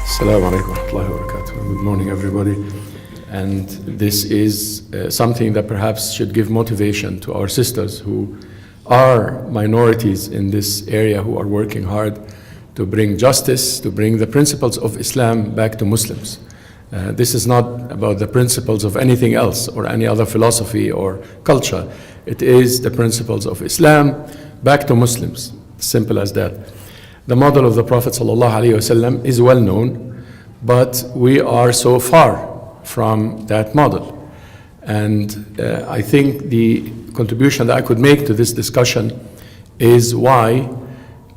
Assalamu alaikum wa rahmatullahi wa barakatuh. Good morning, everybody. And this is something that perhaps should give motivation to our sisters who are minorities in this area, who are working hard to bring justice, to bring the principles of Islam back to Muslims. This is not about the principles of anything else or any other philosophy or culture. It is the principles of Islam back to Muslims. Simple as that. The model of the Prophet ﷺ is well known, but we are so far from that model. And I think the contribution that I could make to this discussion is why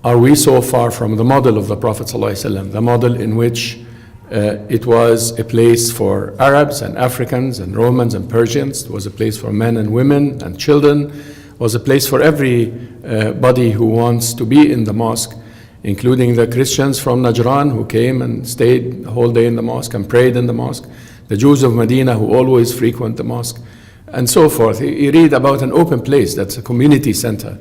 are we so far from the model of the Prophet ﷺ, the model in which it was a place for Arabs and Africans and Romans and Persians. It was a place for men and women and children. It was a place for everybody who wants to be in the mosque, including the Christians from Najran who came and stayed the whole day in the mosque and prayed in the mosque, the Jews of Medina who always frequent the mosque, and so forth. You read about an open place that's a community center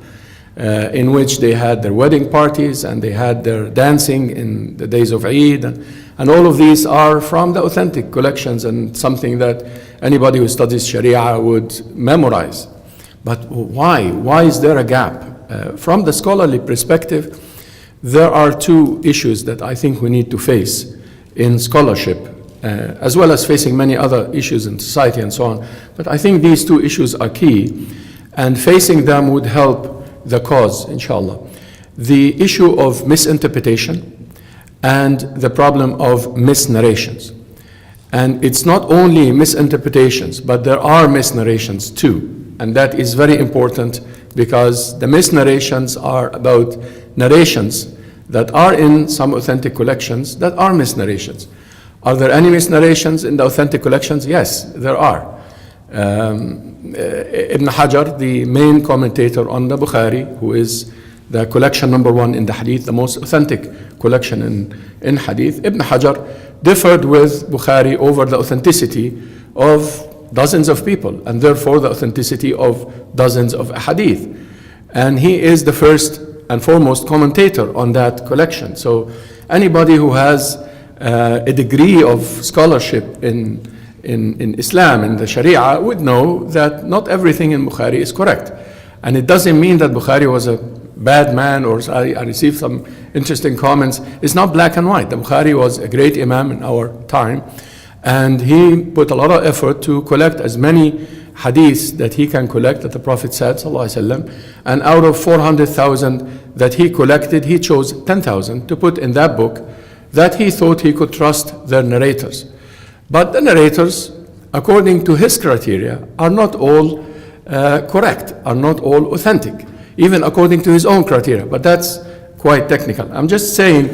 in which they had their wedding parties and they had their dancing in the days of Eid, and all of these are from the authentic collections and something that anybody who studies Sharia would memorize. But why? Why is there a gap? From the scholarly perspective, there are two issues that I think we need to face in scholarship, as well as facing many other issues in society and so on. But I think these two issues are key, and facing them would help the cause, inshallah. The issue of misinterpretation and the problem of misnarrations. And it's not only misinterpretations, but there are misnarrations too. And that is very important because the misnarrations are about narrations that are in some authentic collections that are misnarrations. Are there any misnarrations in the authentic collections? Yes, there are. Ibn Hajar, the main commentator on the Bukhari, who is the collection number one in the Hadith, the most authentic collection in Hadith, Ibn Hajar differed with Bukhari over the authenticity of dozens of people, and therefore the authenticity of dozens of Hadith. And he is the first and foremost commentator on that collection. So anybody who has a degree of scholarship in Islam, in the Sharia, would know that not everything in Bukhari is correct. And it doesn't mean that Bukhari was a bad man, or I received some interesting comments. It's not black and white. The Bukhari was a great imam in our time, and he put a lot of effort to collect as many hadiths that he can collect, that the Prophet said, ﷺ, and out of 400,000 that he collected, he chose 10,000 to put in that book that he thought he could trust their narrators. But the narrators, according to his criteria, are not all correct, are not all authentic, even according to his own criteria. But that's quite technical. I'm just saying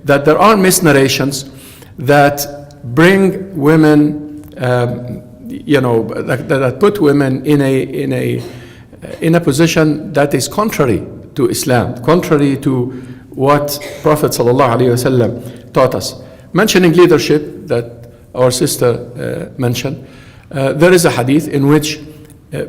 that there are misnarrations that bring women, that put women in a position that is contrary to Islam, contrary to what Prophet ﷺ taught us. Mentioning leadership that our sister mentioned, there is a hadith in which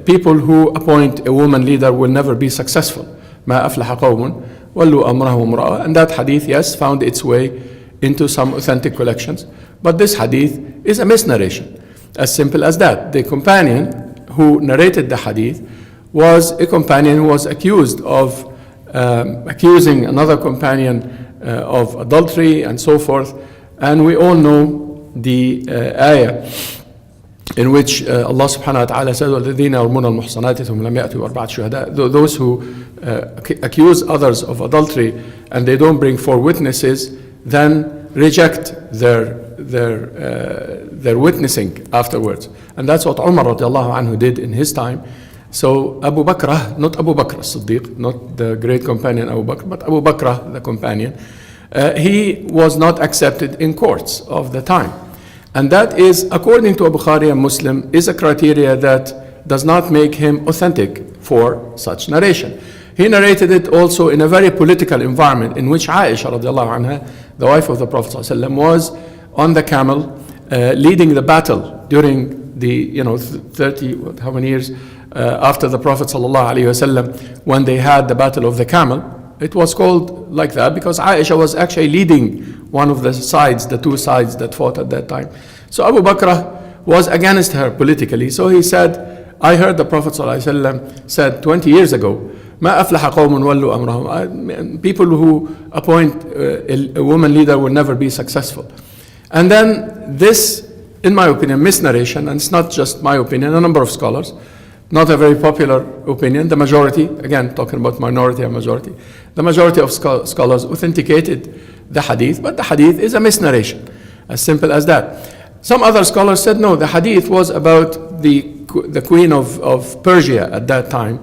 people who appoint a woman leader will never be successful. ما أفلح قوم ولوا أمرهم امرأة. And that hadith, yes, found its way into some authentic collections. But this hadith is a misnarration. As simple as that. The companion who narrated the hadith was a companion who was accused of accusing another companion of adultery and so forth. And we all know the ayah in which Allah subhanahu wa ta'ala said, وَالَّذِينَ يَرْمُونَ الْمُحْصَنَاتِ ثُمَّ لَمْ يَأْتُوا بِأَرْبَعَةِ شُهَدَاء. Those who accuse others of adultery and they don't bring forth witnesses, then reject their witnessing afterwards. And that's what Umar radiallahu anhu did in his time. So Abu Bakr, not Abu Bakr as-Siddiq, not the great companion Abu Bakr, but Abu Bakr, the companion, he was not accepted in courts of the time. And that is, according to a Bukhari and Muslim, is a criteria that does not make him authentic for such narration. He narrated it also in a very political environment in which Aisha radiallahu anha, the wife of the Prophet ﷺ, was on the camel leading the battle during the 30 how many years after the Prophet ﷺ, when they had the battle of the camel, It was called like that because Aisha was actually leading one of the sides, the two sides that fought at that time. So Abu Bakr was against her politically. So he said, I heard the Prophet ﷺ said 20 years ago, ما أفلح قوم ولوا أمرهم. People who appoint a woman leader will never be successful. And then this, in my opinion, misnarration, and it's not just my opinion, a number of scholars, not a very popular opinion, the majority, again talking about minority and majority, the majority of scholars authenticated the hadith, but the hadith is a misnarration, as simple as that. Some other scholars said no, the hadith was about the queen of Persia at that time,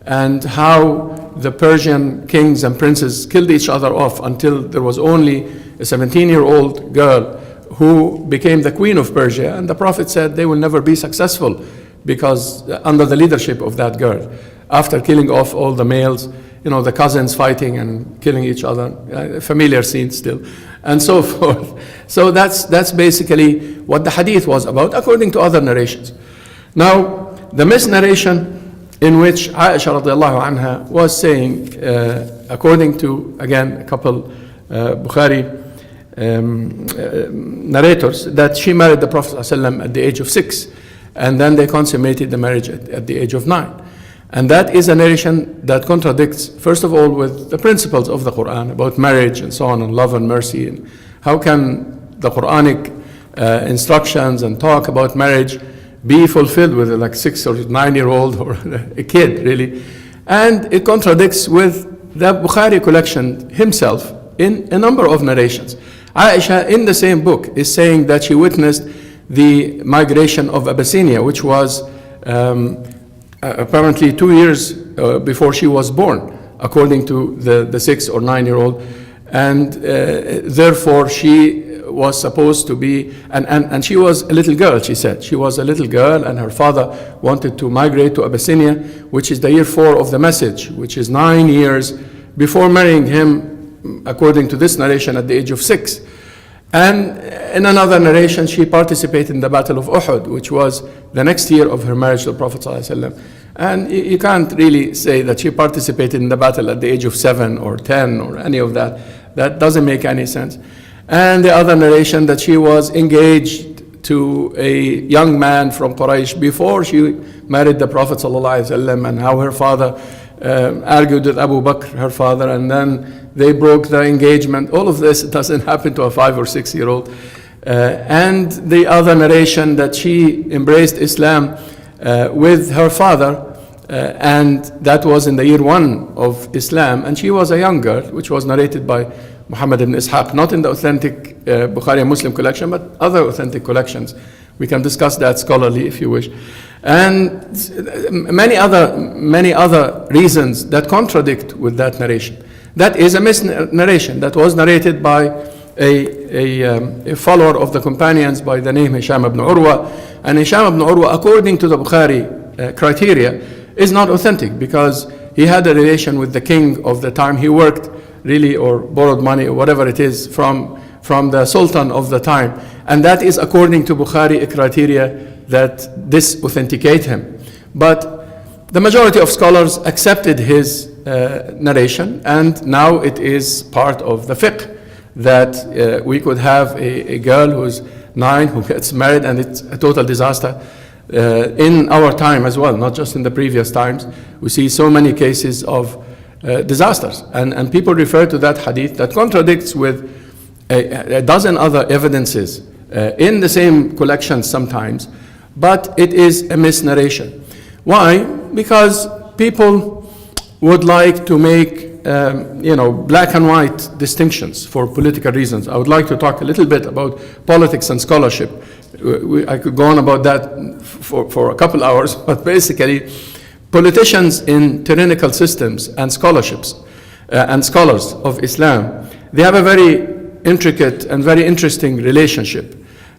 and how the Persian kings and princes killed each other off until there was only a 17-year-old girl who became the queen of Persia, and the Prophet said they will never be successful because under the leadership of that girl, after killing off all the males, the cousins fighting and killing each other, familiar scene still, and so forth. So that's basically what the hadith was about, according to other narrations. Now, the misnarration in which Aisha radiallahu anha was saying, according to, again, a couple Bukhari narrators, that she married the Prophet ﷺ at the age of 6, and then they consummated the marriage at the age of 9. And that is a narration that contradicts, first of all, with the principles of the Quran about marriage and so on, and love and mercy. And how can the Quranic instructions and talk about marriage be fulfilled with a 6 or 9-year-old or a kid, really? And it contradicts with the Bukhari collection himself in a number of narrations. Aisha, in the same book, is saying that she witnessed the migration of Abyssinia, which was apparently 2 years before she was born, according to the 6 or 9-year-old. And therefore she was supposed to be, and she was a little girl, she said. She was a little girl, and her father wanted to migrate to Abyssinia, which is the year 4 of the message, which is 9 years before marrying him, according to this narration, at the age of 6. And in another narration, she participated in the Battle of Uhud, which was the next year of her marriage to the Prophet ﷺ. And you can't really say that she participated in the battle at the age of 7 or 10 or any of that. That doesn't make any sense. And the other narration, that she was engaged to a young man from Quraysh before she married the Prophet ﷺ, and how her father argued with Abu Bakr, her father, and then they broke the engagement. All of this doesn't happen to a 5 or 6-year-old. And the other narration, that she embraced Islam with her father, and that was in the year 1 of Islam, and she was a young girl, which was narrated by Muhammad ibn Ishaq, not in the authentic Bukhari and Muslim collection, but other authentic collections. We can discuss that scholarly if you wish. And many other reasons that contradict with that narration. That is a misnarration that was narrated by a follower of the companions by the name Hisham ibn Urwa. And Hisham ibn Urwa, according to the Bukhari criteria, is not authentic because he had a relation with the king of the time. He worked really, or borrowed money, or whatever it is, from the sultan of the time. And that is, according to Bukhari, a criteria that disauthenticate him. But the majority of scholars accepted his narration, and now it is part of the fiqh that we could have a girl who's 9 who gets married, and it's a total disaster. In our time as well, not just in the previous times, we see so many cases of disasters, and people refer to that hadith that contradicts with a dozen other evidences in the same collections sometimes, but it is a misnarration. Why? Because people would like to make black and white distinctions for political reasons. I would like to talk a little bit about politics and scholarship. I could go on about that for a couple hours, but basically politicians in tyrannical systems and scholarships and scholars of Islam, they have a very intricate and very interesting relationship.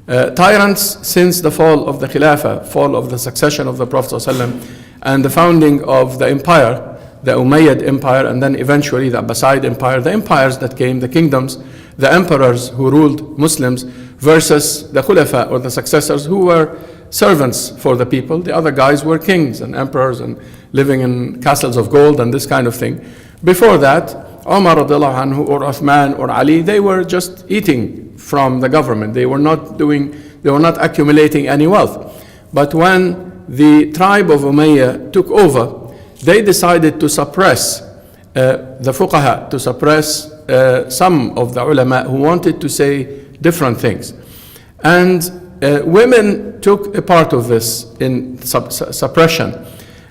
Tyrants, since the fall of the Khilafah, fall of the succession of the Prophet ﷺ, and the founding of the empire, the Umayyad Empire, and then eventually the Abbasid Empire, the empires that came, the kingdoms, the emperors who ruled Muslims, versus the Khulafa, or the successors, who were servants for the people. The other guys were kings and emperors and living in castles of gold and this kind of thing. Before that, Umar radiallahu anhu or Uthman or Ali, they were just eating from the government. They were not accumulating any wealth. But when the tribe of Umayyah took over, they decided to suppress the fuqaha, to suppress some of the ulama who wanted to say different things. And women took a part of this in suppression.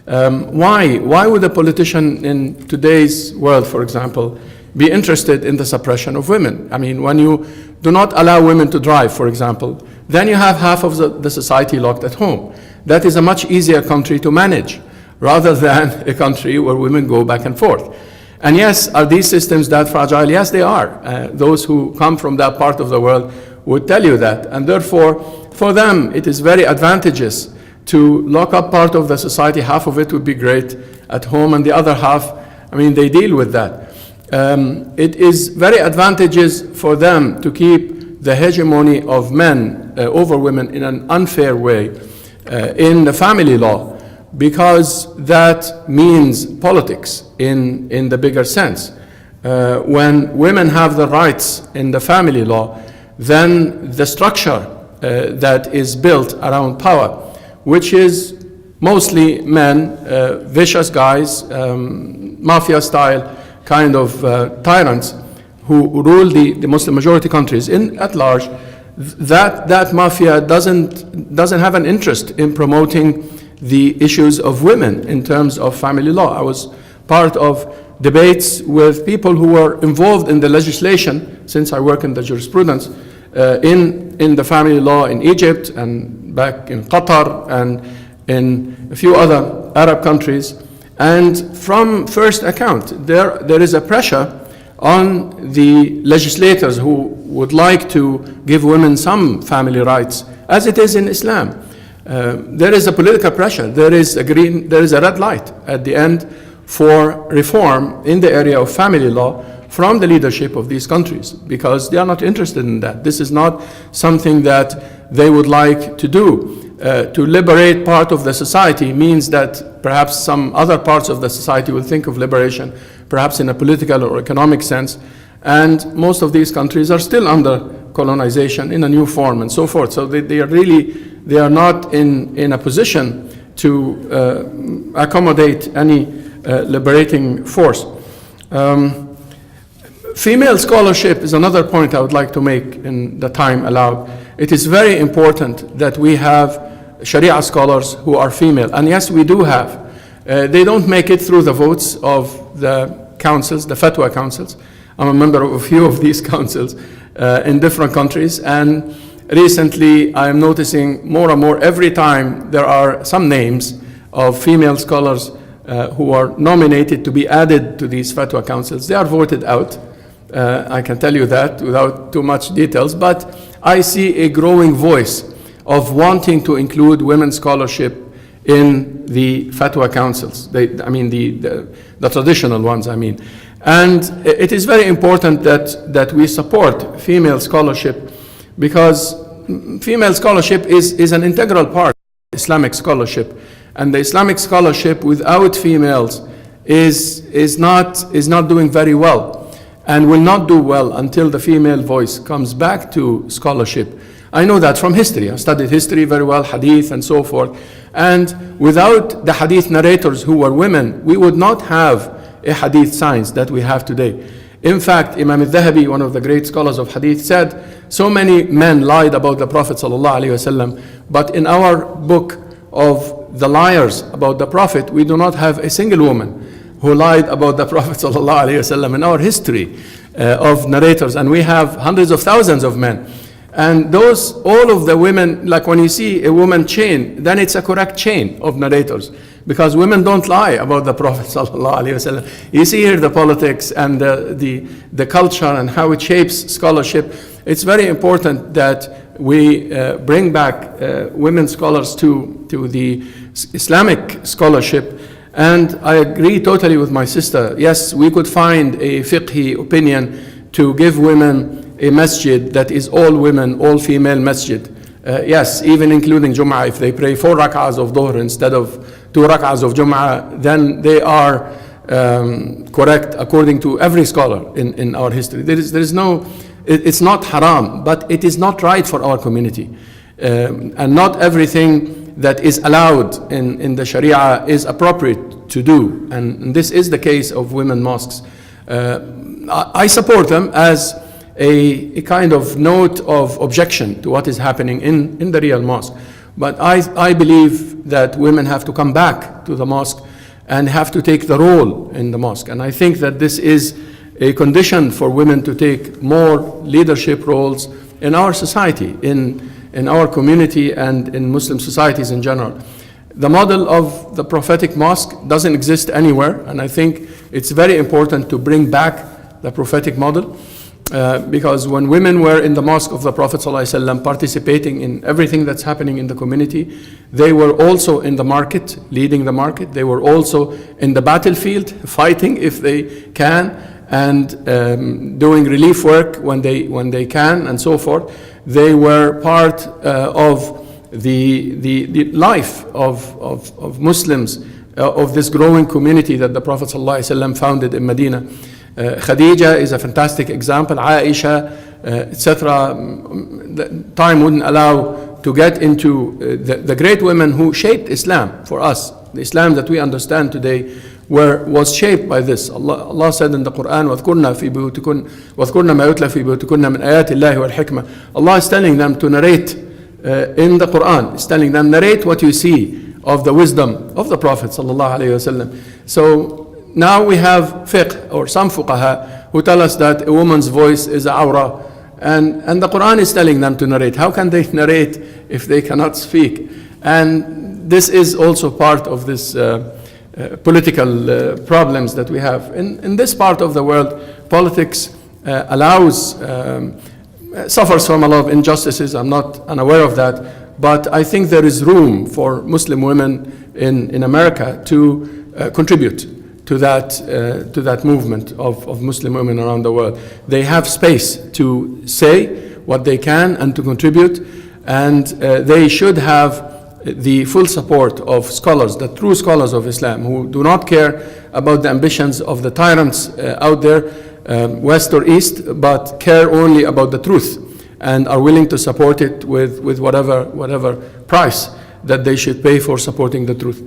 Why would a politician in today's world, for example, be interested in the suppression of women? I mean, when you do not allow women to drive, for example, then you have half of the society locked at home. That is a much easier country to manage rather than a country where women go back and forth. And yes, are these systems that fragile? Yes, they are. Those who come from that part of the world would tell you that. And therefore, for them, it is very advantageous to lock up part of the society. Half of it would be great at home, and the other half, I mean, they deal with that. It is very advantageous for them to keep the hegemony of men over women in an unfair way in the family law, because that means politics in the bigger sense. When women have the rights in the family law, then the structure that is built around power, which is mostly men, vicious guys, mafia-style kind of tyrants who rule the Muslim majority countries at large, that mafia doesn't have an interest in promoting the issues of women in terms of family law. I was part of debates with people who were involved in the legislation, since I work in the jurisprudence, in the family law in Egypt and back in Qatar and in a few other Arab countries. And from first account, there is a pressure on the legislators who would like to give women some family rights, as it is in Islam. There is a political pressure. There is a red light at the end for reform in the area of family law from the leadership of these countries, because they are not interested in that. This is not something that they would like to do. To liberate part of the society means that perhaps some other parts of the society will think of liberation, perhaps in a political or economic sense. And most of these countries are still under colonization in a new form and so forth. So they are not in a position to accommodate any liberating force. Female scholarship is another point I would like to make in the time allowed. It is very important that we have Sharia scholars who are female. And yes, we do have. They don't make it through the votes of the councils, the fatwa councils. I'm a member of a few of these councils in different countries. And recently, I am noticing more and more every time there are some names of female scholars who are nominated to be added to these fatwa councils. They are voted out. I can tell you that without too much details, but I see a growing voice of wanting to include women's scholarship in the fatwa councils. The traditional ones, I mean. And it is very important that we support female scholarship, because female scholarship is an integral part of Islamic scholarship. And the Islamic scholarship without females is not doing very well, and will not do well until the female voice comes back to scholarship. I know that from history. I studied history very well, hadith and so forth. And without the hadith narrators who were women, we would not have a hadith science that we have today. In fact, Imam al-Dhahabi, one of the great scholars of hadith, said, so many men lied about the Prophet ﷺ, but in our book of the liars about the Prophet, we do not have a single woman who lied about the Prophet ﷺ in our history of narrators. And we have hundreds of thousands of men. And all of the women, like when you see a woman chain, then it's a correct chain of narrators, because women don't lie about the Prophet ﷺ. You see here the politics and the culture and how it shapes scholarship. It's very important that we bring back women scholars to the Islamic scholarship. And I agree totally with my sister. Yes, we could find a fiqhi opinion to give women a masjid that is all women, all female masjid. Yes, even including Jum'ah. If they pray 4 rak'ahs of Dhuhr instead of 2 rak'ahs of Jum'ah, then they are correct according to every scholar in our history. There is no, it's not haram, but it is not right for our community. And not everything that is allowed in the Sharia is appropriate to do. And this is the case of women mosques. I support them as a kind of note of objection to what is happening in the real mosque. But I believe that women have to come back to the mosque and have to take the role in the mosque. And I think that this is a condition for women to take more leadership roles in our society, in our community and in Muslim societies in general. The model of the prophetic mosque doesn't exist anywhere, and I think it's very important to bring back the prophetic model. Because when women were in the mosque of the Prophet ﷺ participating in everything that's happening in the community, they were also in the market, leading the market. They were also in the battlefield, fighting if they can, and doing relief work when they can, and so forth. They were part of the life of Muslims, of this growing community that the Prophet ﷺ founded in Medina. Khadija is a fantastic example, Aisha, etc. Time wouldn't allow to get into the great women who shaped Islam for us. The Islam that we understand today was shaped by this. Allah said in the Quran, وَاذْكُرْنَا مَا يُتْلَى فِي بُيُوتِكُنَّ مِنْ آيَاتِ اللَّهِ وَالْحِكْمَةِ. Allah is telling them to narrate in the Quran. It's telling them, narrate what you see of the wisdom of the Prophet sallallahu alaihi wasallam. So now we have fiqh, or some fuqaha, who tell us that a woman's voice is awra, and the Quran is telling them to narrate. How can they narrate if they cannot speak? And this is also part of this political problems that we have. In this part of the world, politics suffers from a lot of injustices. I'm not unaware of that, but I think there is room for Muslim women in America to contribute to that movement of Muslim women around the world. They have space to say what they can and to contribute, and they should have the full support of scholars, the true scholars of Islam, who do not care about the ambitions of the tyrants out there, west or east, but care only about the truth and are willing to support it with whatever price that they should pay for supporting the truth.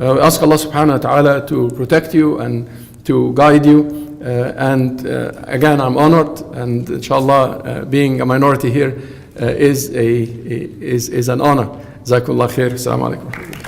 Ask Allah subhanahu wa ta'ala to protect you and to guide you. Again, I'm honored, and inshallah, being a minority here is an honor. Jazakumullah khair. Assalamu alaikum.